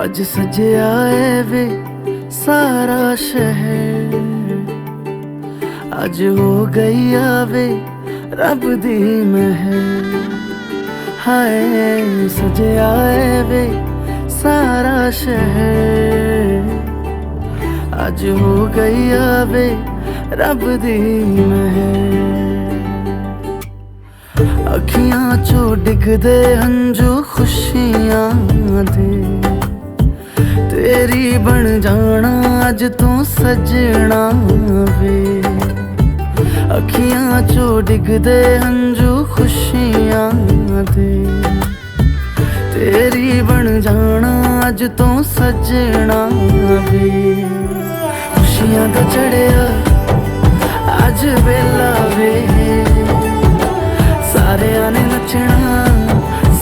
अज सजया है वे सारा शहर, अज हो गई आवे रब दी महर। हाय सजया है वे सारा शहर, अज हो गई आवे रब दी महर। अखियां चो डिगदे हंजू खुशियां दे, तेरी बन जाना अज तू सजना वे। अखियां चो डिगदे हंजू खुशियां दे, तेरी बन जाना अज तू सजना वे। खुशियां दा चढ़िया अज वेला वे, सारियां ने नचना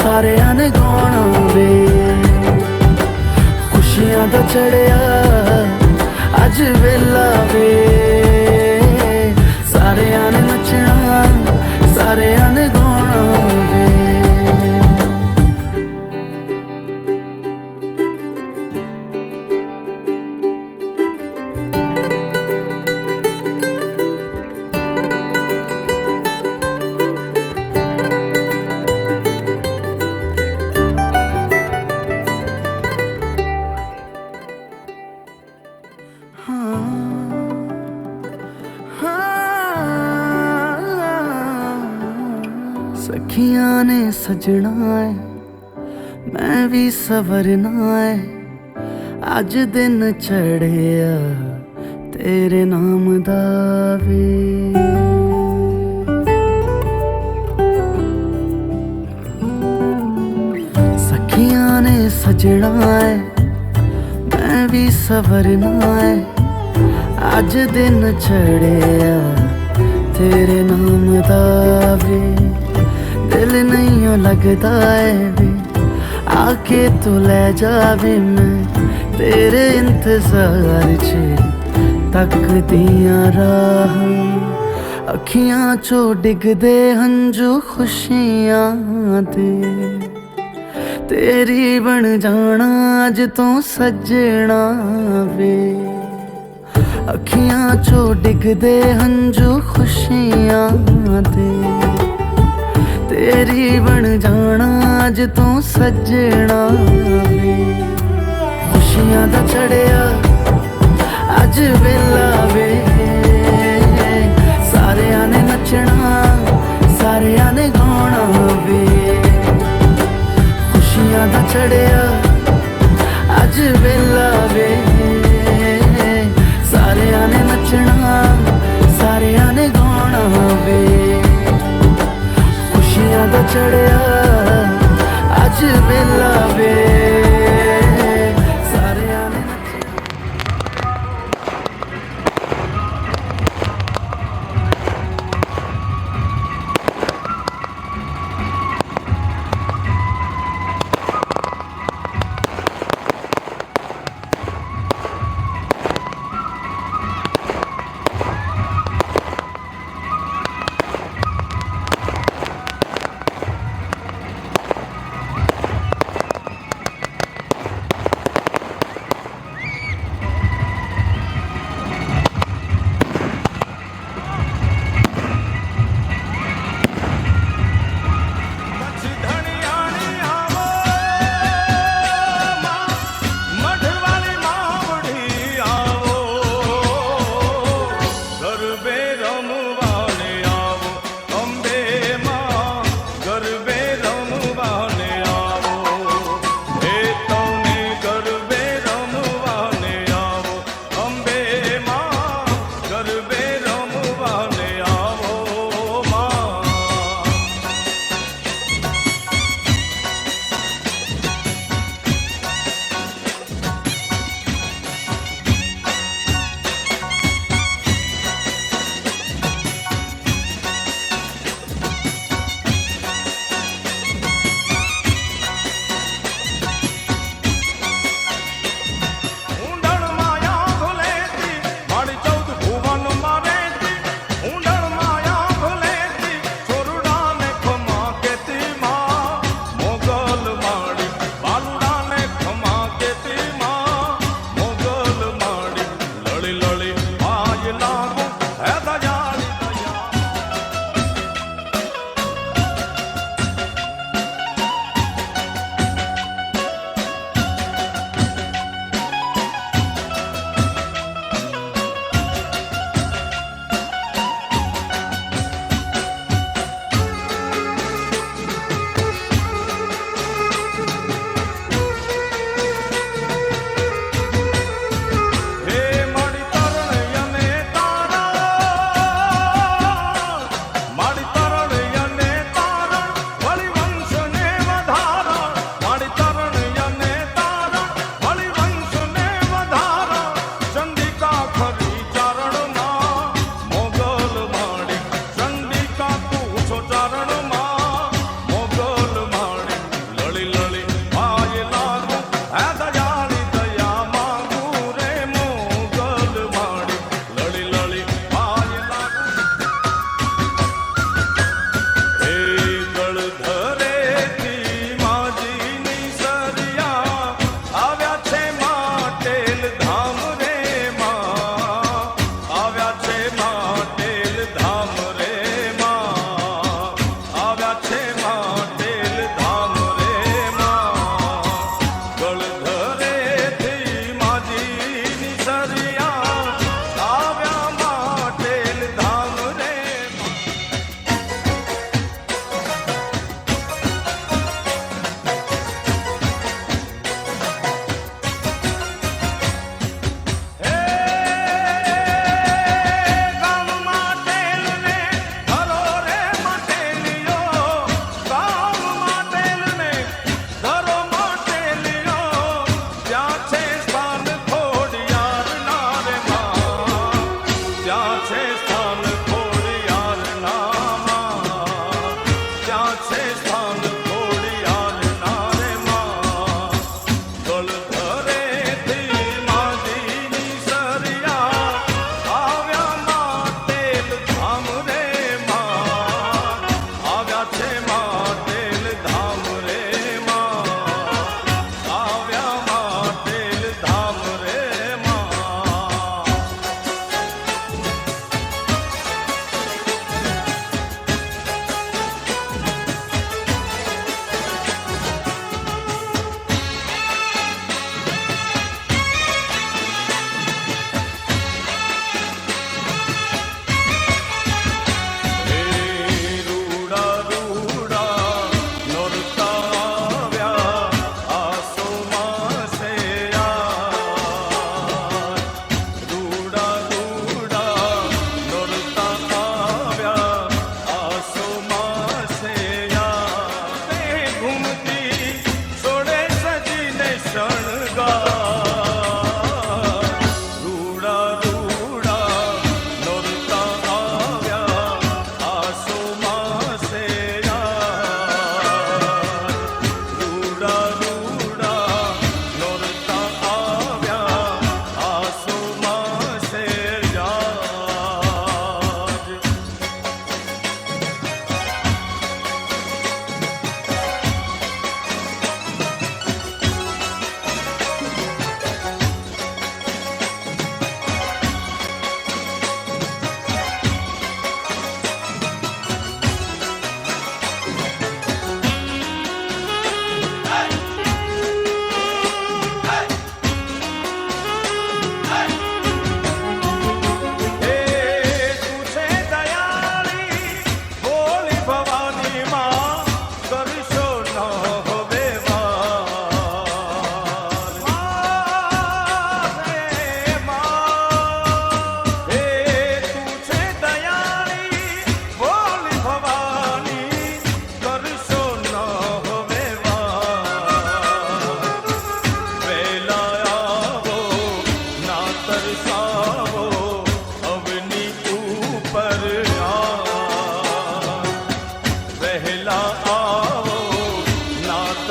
सारियां ने गाना वे। खुशियां दा चढ़िया अज वेला वे, सारियां ने नचना सारियां ने गाना वे। सखियां ने सजना है मैं भी सवरना है, अज दिन चढ़िया तेरे नाम दा वे। सखियां ने सजना है मैं भी सवरना है, अज दिन चढ़िया तेरे नाम दा वे। दिल नहीं लगता है वे आके तू ले जावे, मैं तेरे इंतजार च तकदियां राह। अखियां चो डिगदे हंजू खुशियां दे, तेरी बन जाना अज तू सजना वे। अखियां चो डिगदे हंजू खुशियां दे, तेरी बन जाना अज तू सजना वे। खुशियां दा चढ़िया अज वेला वे, सारियां ने नचना सारियां ने गाना वे। खुशियां दा चढ़िया अज वेला वे, सारियां ने नचना सारियां ने गाना वे। खुशियां दा चढ़िया अज वेला वे, सारियां ने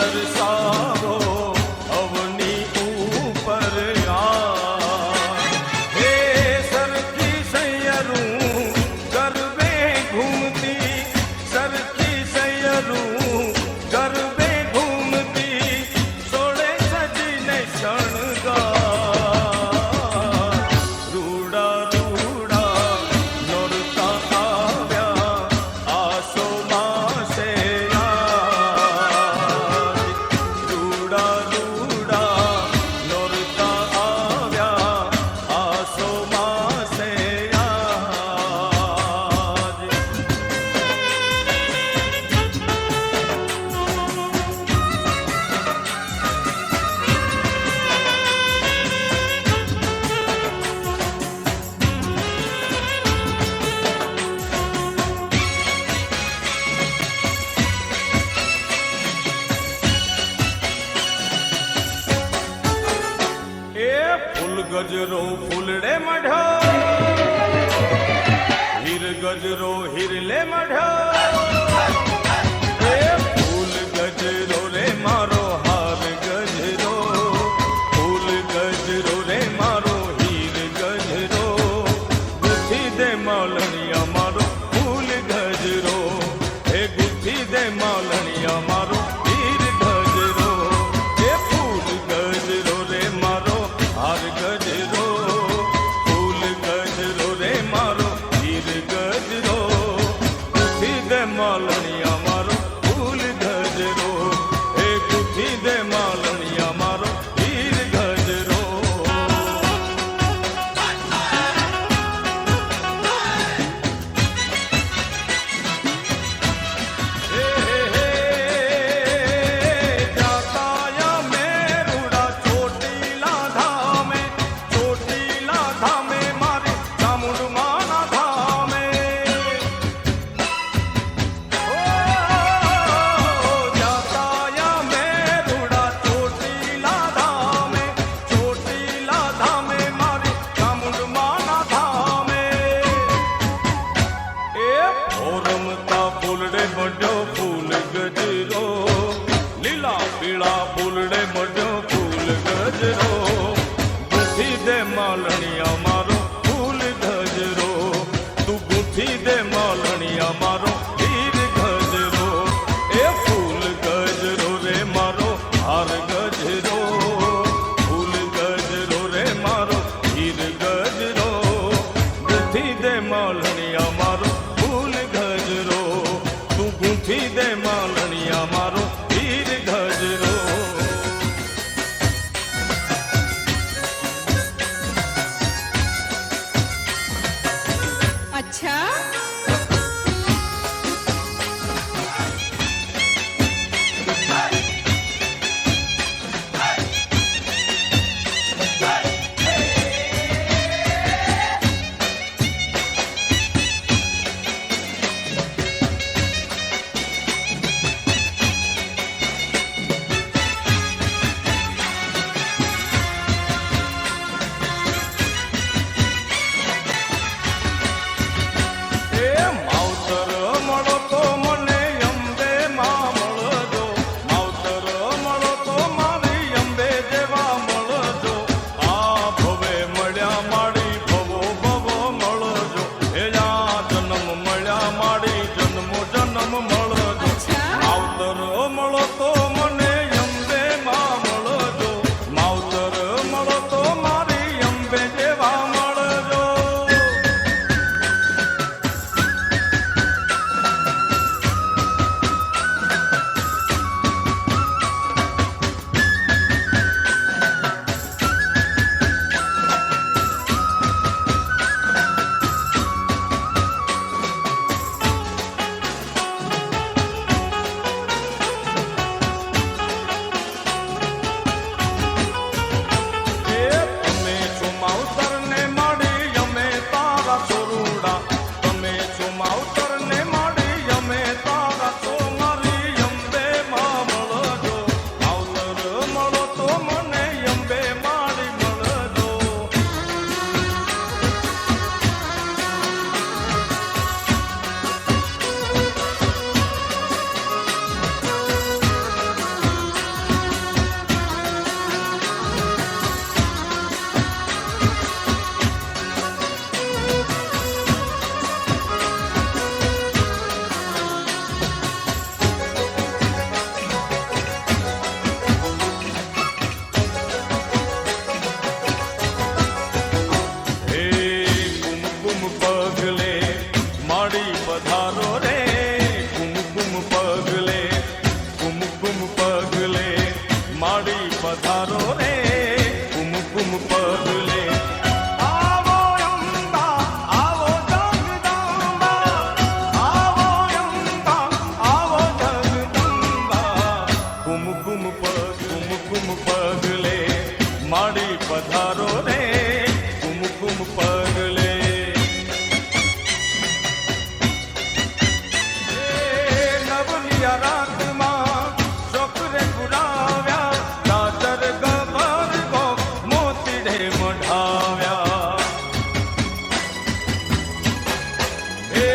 તરસાવો અવની ઉપર હે સરખી સૈયરું ગરબે ઘૂમતી સરખી સૈયરું ગરબે ઘૂમતી સોળે સજીને શણગાર રૂડા રૂડા નોરતા આવ્યા આસો માસે રૂડા રૂડા નોરતા આવ્યા આસો માસે એ ફૂલ ગજરો ફૂલડે મઢો હીર ગજરો હીરલે મઢો એ ફૂલ ગજરો રે મારો હાર ગજરો ફૂલ ગજરો રે મારો હીર ગજરો ગુથી દે માલણિયા મારો ફૂલ ગજરો એ ગુથી દે માલણિયા મારો હીર ગજરો એ ફૂલ ગજરો રે મારો હાર ગજરો ફૂલ ગજરો રે મારો હીર ગજરો ગુથી દે માલ માડી પધારો રે કુમકુમ પગલે આવો અંબા આવો જગદંબા આવો અંબા આવો જગદંબા કુમકુમ પગલે માડી પધારો રે કુમકુમ પગલે નવલિયા રાતમાં છોકરે પુરાવ્યા દાદર ગબર ગો મોતીડે મઢાવ્યા હે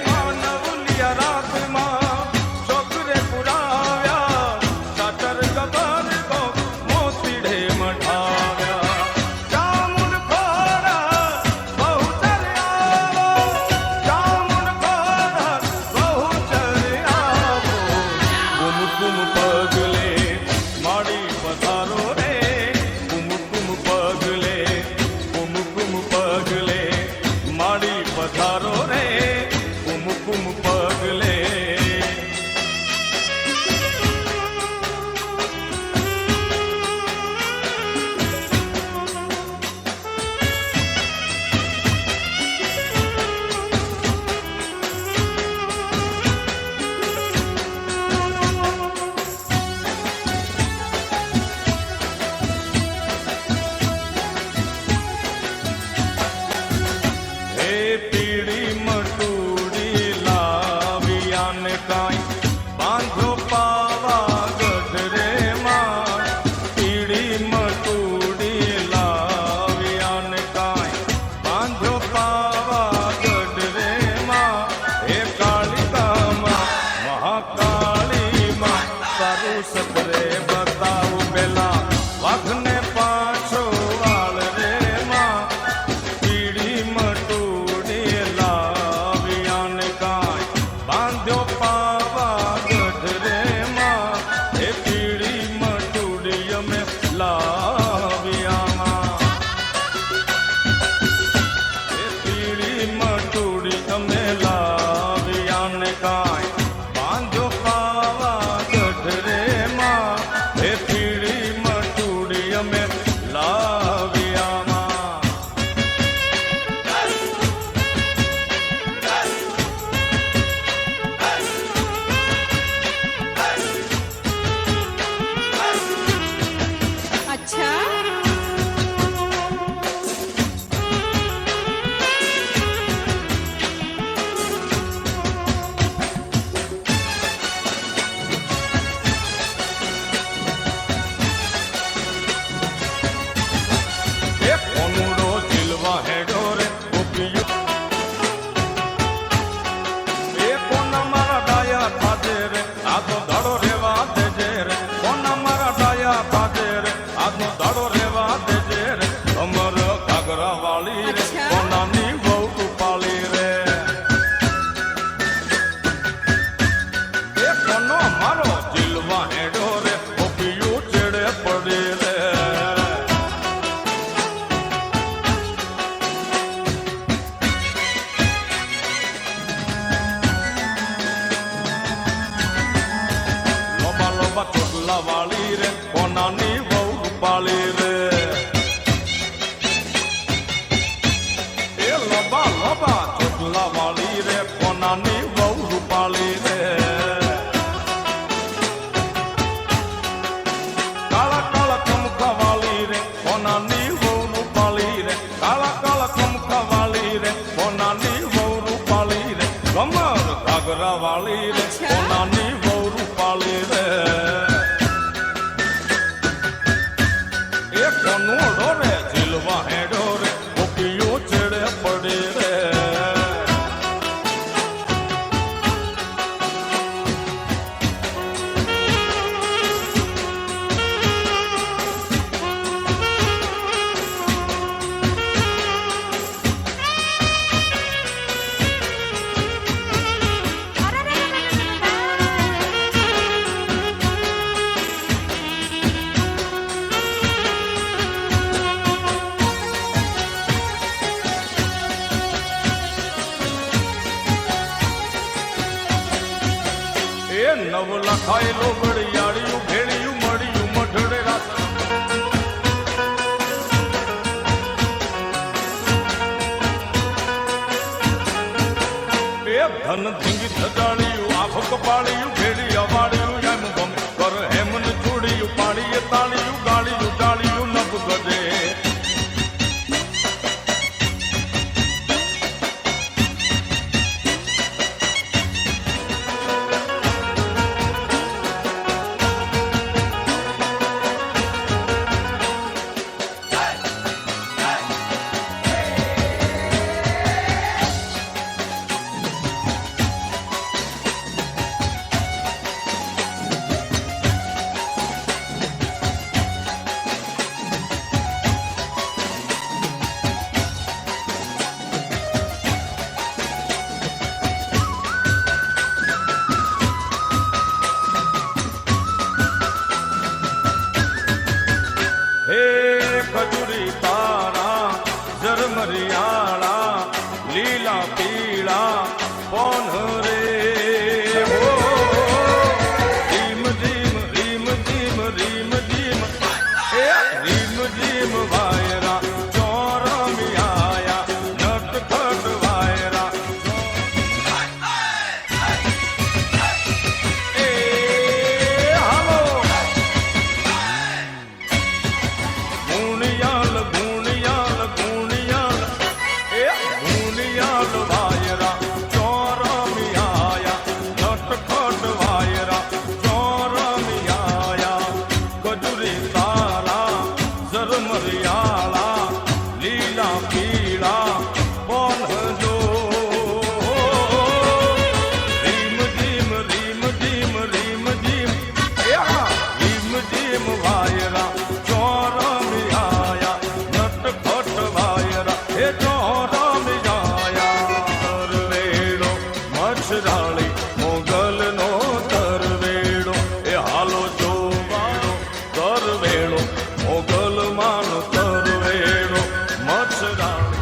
નવલિયા રાતમાં છોકરે પુરાવ્યા દાદર ગબર ગો મોતીડે મઢાવ્યા જામુન ખોરા બહુ ચર્યાવો જામુન ખોરા બહુ ચર્યાવો કુમકુમ પગલે માડી પધારો રે કુમકુમ પગલે માડી પધારો રે કુમકુમ પગલે હે પીળી મટુડી લાવ્યાને કાંઈ બાંધો પાવા ગઢરે માં પીળી મટુડી લાવ્યાને કાંઈ બાંધો પાવા ગઢરે માં હે કાળિકામાં મહાકાળીમાં તારું સતરે બતાવું પેલા વાઘને પાછો વાળ રે માં પીળી મટુડી લાવ્યાને કાંઈ બાંધ્યો પાવા ગઢરે માં એ પીળી મટુડી અમે લાવ્યામાં એ પીળી મટુડી અમે લાવ્યાને કાંઈ બાંધ્યો પાવા ગઢરે માં એ પીળી મટુડી અમે લાવ્યામાં अच्छा એ કોનુડો જીલવા હેડો રે ગોપીયો એ કોના મારા ડાયા ખાધે રે આતો દાડો રેવા દેજે રે કોના મારા ડાયા ખાધે રે આતો દાડો રેવા દેજે રે અમર ઘાઘરા વાળી રે અચ્છા. કોનાની બહુ ઉપાળી રે એ કોનો મારો જીલવા હેડો રે ગોપીયો ચેડે પડે રે લોબા લોબા ચોટલા વાળી રે કોનાની બહુ ઉપાળી રે એ લોબા લોબા ચોટલા વાળી રે કોનાની બહુ ઉપાળી રે કાળા કાળા કમખા વાળી રે કોનાની બહુ ઉપાળી રે કાળા કાળા કમખા વાળી રે કોનાની બહુ ઉપાળી રે કમર ઘાઘરા વાળી રે અચ્છા. કોનાની બહુ ઉપાળી રે એ કોનુડો રે જીલવા હેડો રે ગોપીઓ ચેડે પડે રે નવ લખાયેલો ઘડિયાળિયું ભેળિયું મળ્યું ટીમ વાયરા ચોર મિયાયા નટખટ વાયરા એ ચોર મિયાયા તરવેડો મચ્છરાળી મોગલનો તરવેડો એ હાલો જોવાળો તરવેડો મોગલ માનો તરવેડો મચ્છરાળી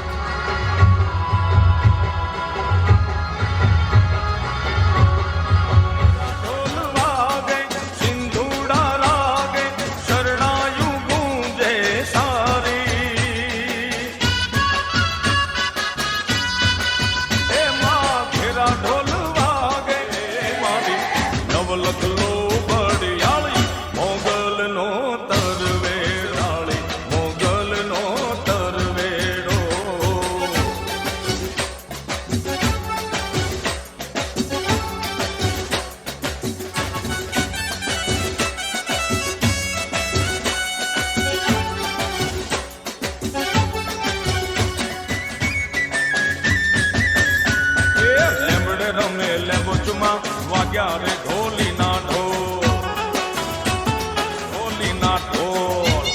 વાગ્યા રે ઢોલીના ઢોલ ઢોલીના ઢોલ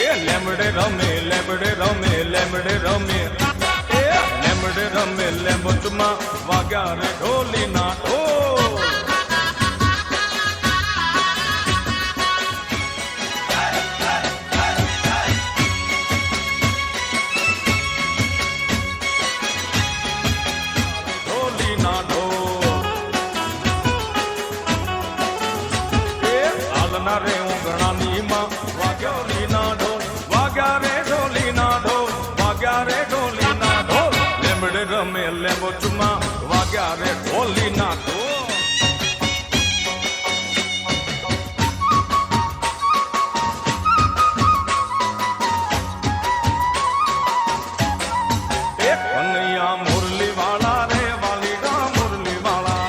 એ લેમડે રમે લેમડે રમે લેમડે રમે એ લેમડે રમે લેમચમાં વાગ્યા રે ઢોલીના ઢોલ રે ઊંઘણાની માં વાગ્યો લીના ઢોલ વાગ્યા રે ઢોલીના ઢોલ વાગ્યા રે ઢોલીના ઢોલ લેમડે રમે લેમચમાં વાગ્યા રે ઢોલીના ઢોલ એક કનૈયા મુરલી વાળા રે વાલીડા મુરલી વાળા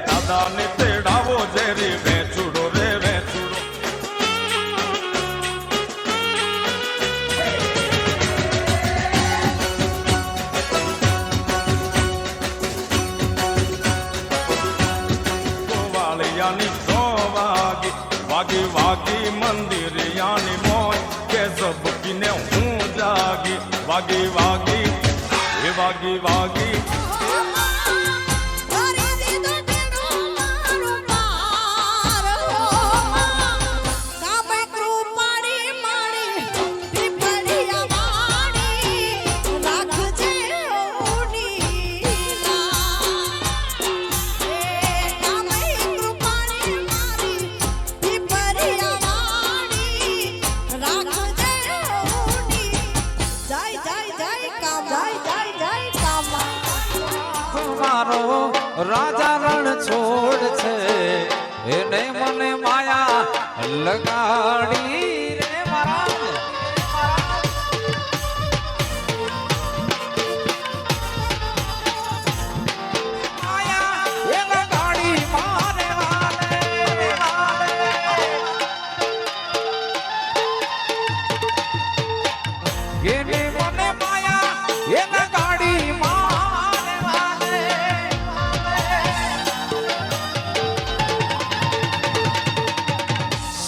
દાદાને તેડાવો ઝેરી વેચુડો રે વેચુડો ગોવાળિયાની 100 વાગી વાગી વાગી મંદિરિયાની મોય કે ઝબકીને હું જાગી વાગી વાગી એ વાગી વાગી લગાડી રે મારા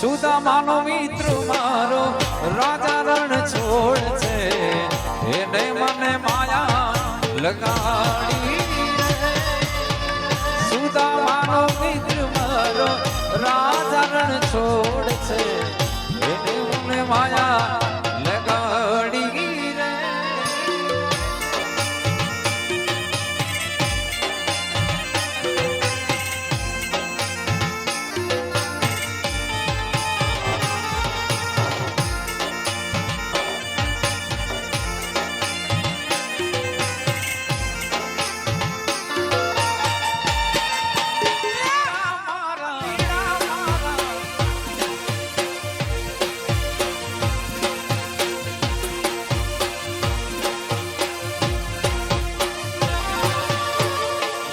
સુદામાનો મિત્ર મારો રાજા રણ છોડ છે એને મને માયા લગાડી સુદામાનો મિત્ર મારો રાજા રણ છોડ છે એને મને માયા લગાડી રે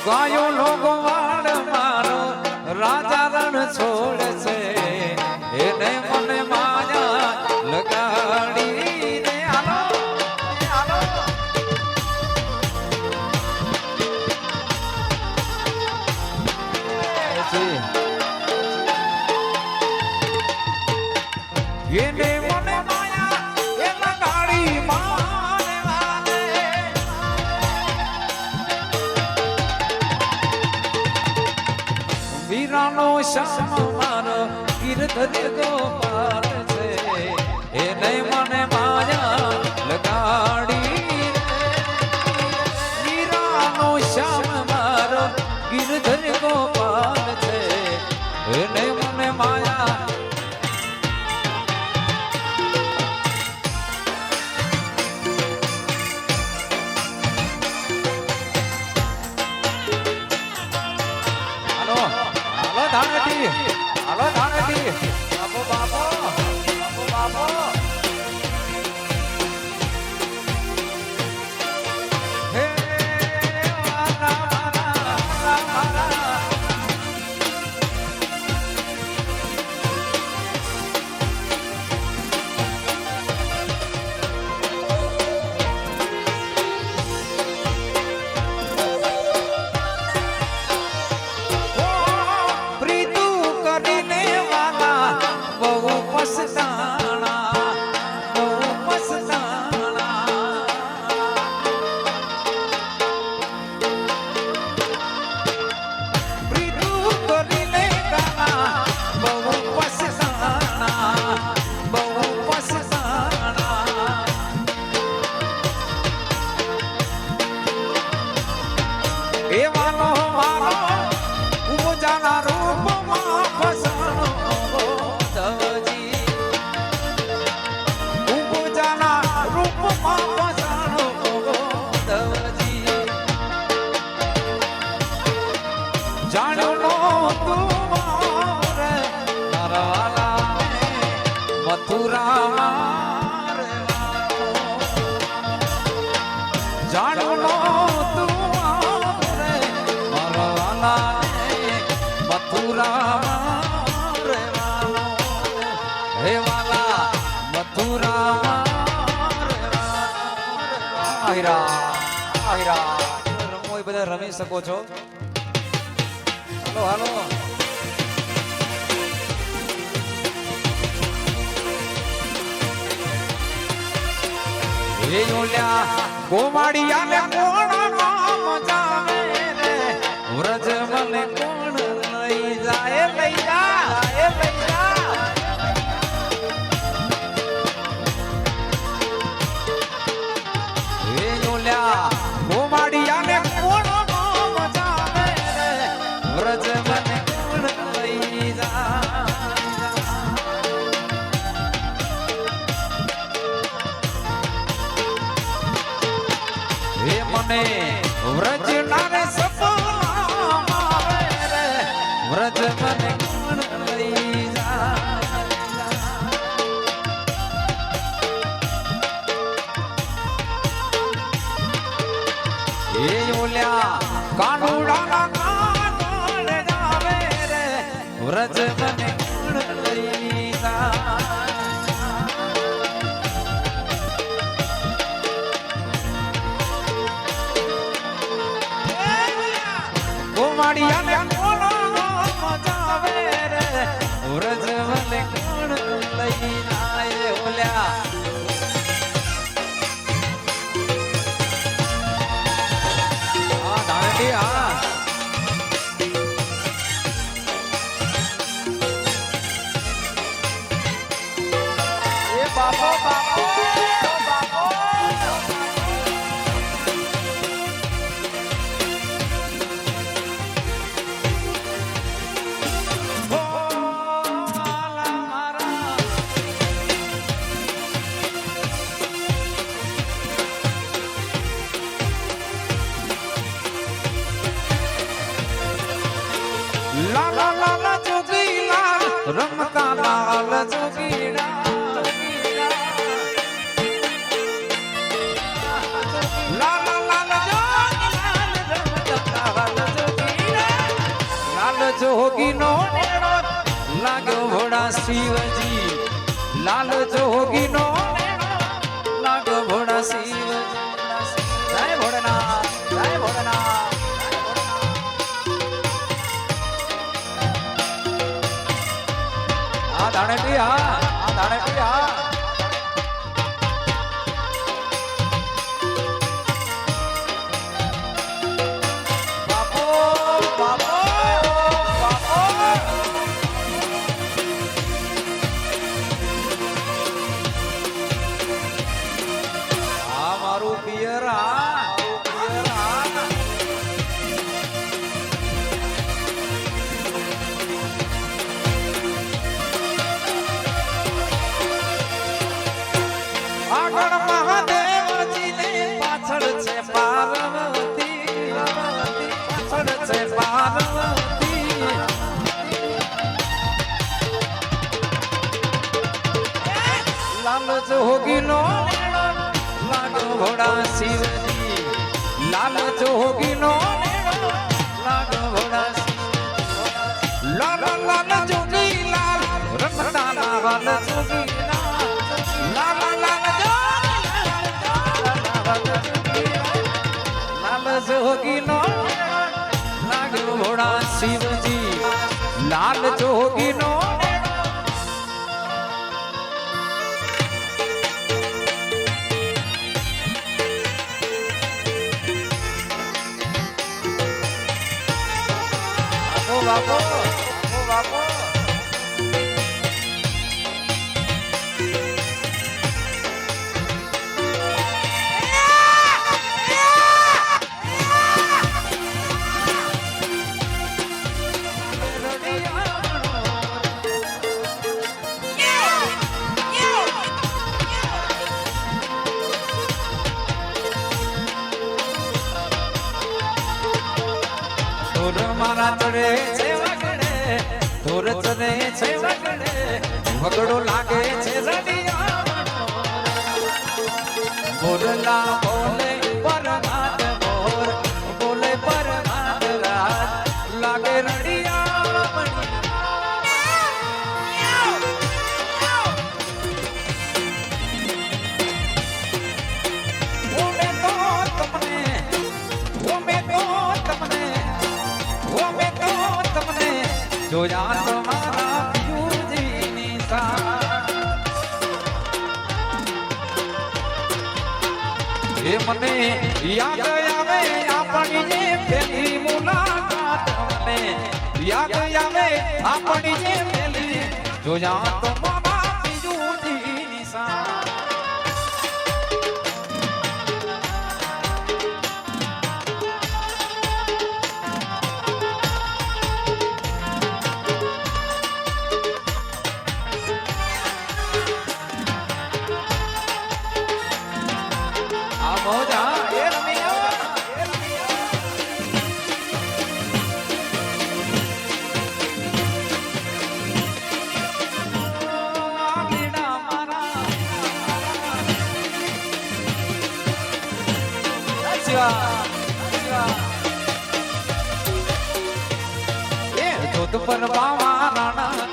ગાયો લોકો વાડ મારો રાજા રણ છોડ છે એને મને માયા લગાડી રે હાલો હાલો એને મને માયા એ લગાડી માને માને વીરાનો શ્યામ મારો ગિરધર ગોપાલ છે એને મને માયા લગાડી વીરાનો શ્યામ મારો ગિરધર ગોપાલ છે એને મને માયા ધાણેટી હાલો ધાણેટી બાપો બાપો બાપો બાપો હે વાલા બધા રમી શકો છો હાલો હાલો એ ઓલ્યા ગોમાડિયા ને કોણ નામ જાવે રે વ્રજ મને કોણ લઈ જાય લઈ જાય લઈ જાય એ ઓલ્યા ગોમાડિયા ને કોણ નામ જાવે રે વ્રજ મને કોણ લઈ જાય મને વ્રજ નારે સપના મારે રે વ્રજ મને કોણ લઈ જાય વ્રજ મને કોણ લઈ જાય ગોમાડિયા ને કોણ મજાવે રે વ્રજ મને કોણ લઈ જાય ઓલ્યા આ દાંડી આ બાપો બાપો બાપો લાલા લાલા જોગી લાલ રમતા લાલ જોગીડા જોગી નો નેડો લાગ્યો ભોળા શિવજી લાલ જોગી નો લાગ્યો ભોળા શિવજી જય ભોળાનાથ જય ભોળાનાથ આ દાણેટી આ દાણેટી આ બાપો બાપો આગળ મહાદેવજી ને પાછળ છે પાર્વતી પાછળ છે પાર્વતી લાલ જોગી નો લાગો ભોળા શિવજી લાલ જોગી નો લાગો ભોળા શિવજી લાલ લાલ જોગી લાલ રમતા લાલ જોગી લાલ લાલ જોગી નો લાગો ભોળા શિવજી લાલ જોગી નો બાપો બાપો મારા ચડે છે વગડે ધોર ચડે છે વગડે વગડો લાગે છે રડિયા બોલલા બોલે પરમાત મોર બોલે પરમાત રાત લાગે રડિયા ઓમે તો તમને જોયા તમારા પિયુજીની એ મને યાદ આવે આપણી જે પહેલી મુલાકાત મને યાદ આવે આપણી જે પહેલી જોયા તમારા પિયુજીની જોત પર બાવા રાણા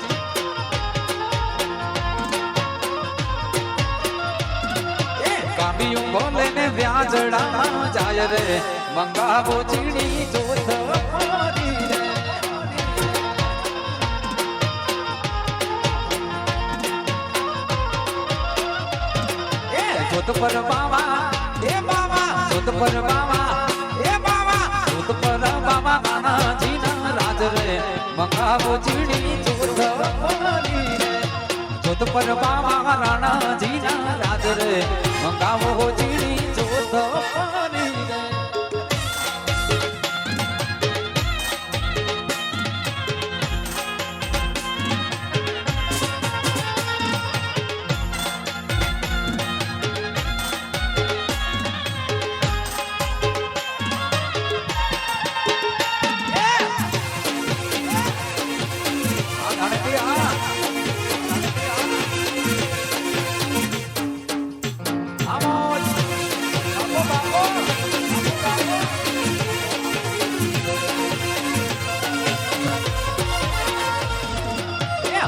કામિયું બોલે ને વ્યાજડા જાય રે મંગાવો ચીડી જોત ફરી રે જોત પર બાવા એ બાવા જોત પર બાવા એ બાવા જોત પર બાવા નાનાજી ના રાજ રે મંગાવો ચીડી જોત ફરી રે જોત પર બાવા રાણાજી ના રાજ રે મંગાવો ચીડી જોત ફરી રે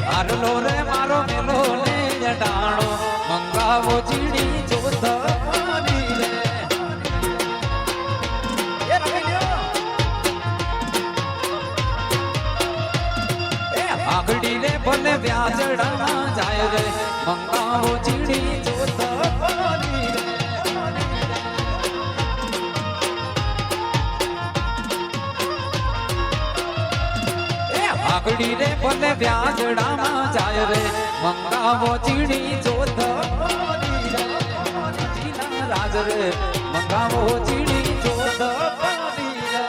હારલો રે મારો મેલો ને જટાણો મંગાવો ચીડી જોત ફરી રે આગડી રે ભલે વ્યાજડા જાય રે મંગાવો ચીડી જોત ફરી રે આગડી રે ભલે વ્યાજડામાં જાય રે મંગાવો ચીડી જોત ફરી રે જીના રાજ રે મંગાવો ચીડી જોત ફરી રે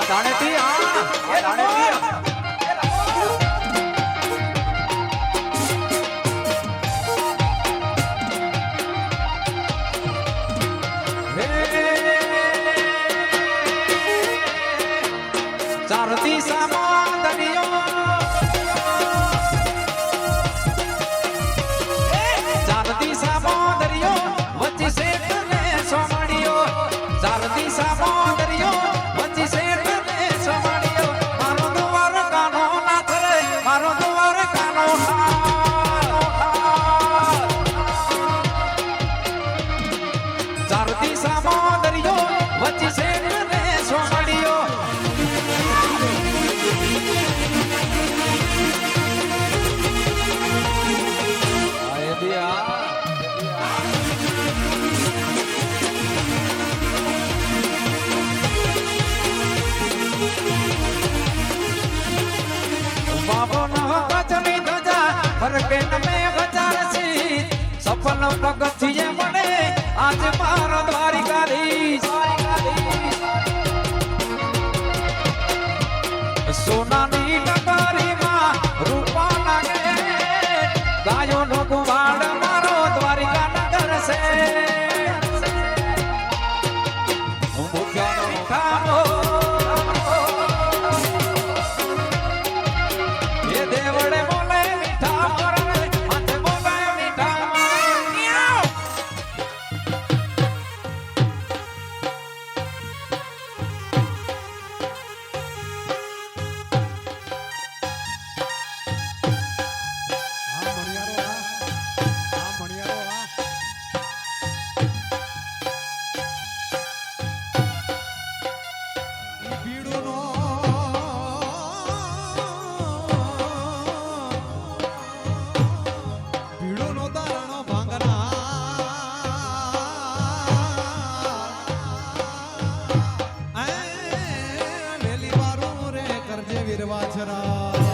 દાણેથી એ દાણેથી ચાર દિશામાં દરિયો ચાર દિશામાં દરિયો વચ્ચે શેઠ ને સોમડિયો ચાર દિશામાં દરિયો વચ્ચે શેઠ ને સોમડિયો મારો દ્વાર કાનો નાથ રે મારો દ્વાર કાનો ચાર દિશામાં દરિયો વચ્ચે શેઠ ને સોમડિયો બાબો ન ગજની ધજા ફરકે નમે ગજારસી સફલ પગથિયે મને આજ મારો દ્વારિકાધીશ સોનાની નગરીમાં રૂપા લાગે ગાયો નો ગુવાડ મારો દ્વારિકા નગર છે મુખ્યાનો ખાનો એ દેવડે બોલે મીઠા મોરલે માથે બોલે મીઠા મોરલે વાછરા